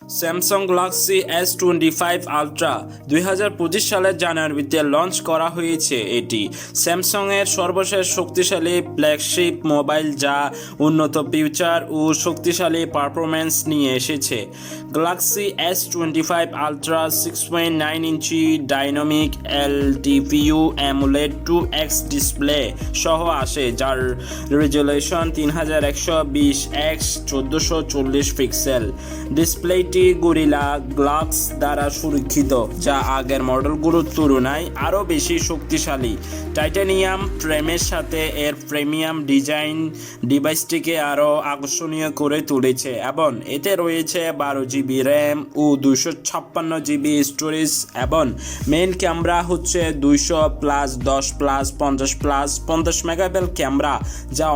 Samsung Galaxy S25 ultra 2025 সালের জানুয়ারিতে launch করা হয়েছে। এটি স্যামসাংয়ের সর্বশেষ শক্তিশালী ফ্ল্যাগশিপ মোবাইল, যা উন্নত ফিচার ও শক্তিশালী পারফরম্যান্স নিয়ে এসেছে। Galaxy S25 ultra 6.9 inch dynamic LTPO AMOLED 2X display সহ আসে, যার রেজুলেশন 3120x 1440 পিক্সেল। ডিসপ্লেটি গরিলা গ্লাস দ্বারা সুরক্ষিত, যা আগের মডেলগুলোর তুলনায় আরও বেশি শক্তিশালী। টাইটানিয়াম ফ্রেমের সাথে এর প্রিমিয়াম ডিজাইন ডিভাইসটিকে আরও আকর্ষণীয় করে তুলেছে এবং এতে রয়েছে 12GB র্যাম ও 256GB স্টোরেজ এবং মেইন ক্যামেরা হচ্ছে 200+, 10+, 50+, 50 মেগাপিক্সেল ক্যামেরা, যা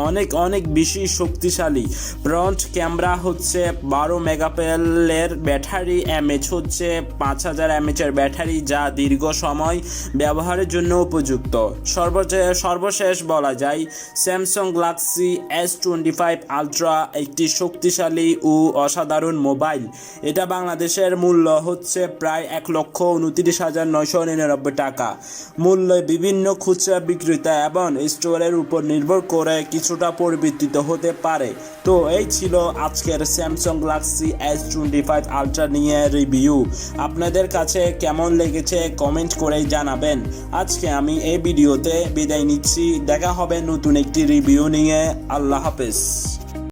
অনেক বেশি শক্তিশালী। ফ্রন্ট ক্যামেরা হচ্ছে 12 মেগাপিক্সেলের ব্যাটারি, এমএচ হচ্ছে 5000 এর ব্যাটারি, যা দীর্ঘ সময় ব্যবহারের জন্য উপযুক্ত। সর্বশেষ বলা যায়, স্যামসাং গ্যালাক্সি S25 আলট্রা একটি শক্তিশালী ও অসাধারণ মোবাইল। এটা বাংলাদেশের মূল্য হচ্ছে প্রায় 1,29,999 টাকা। মূল্য বিভিন্ন খুচরা বিক্রেতা এবং স্টোরের উপর নির্ভর করে কিছুটা পরিবর্তিত হতে পারে। তো এই ছিল আজকের স্যামসাং গ্যালাক্সি S25 আলট্রা নিয়ে রিভিউ। আপনাদের কাছে কেমন লেগেছে কমেন্ট করে জানাবেন। আজকে আমি এই ভিডিওতে বিদায় নিচ্ছি। দেখা হবে নতুন একটি রিভিউ নিয়ে। আল্লাহ হাফেজ।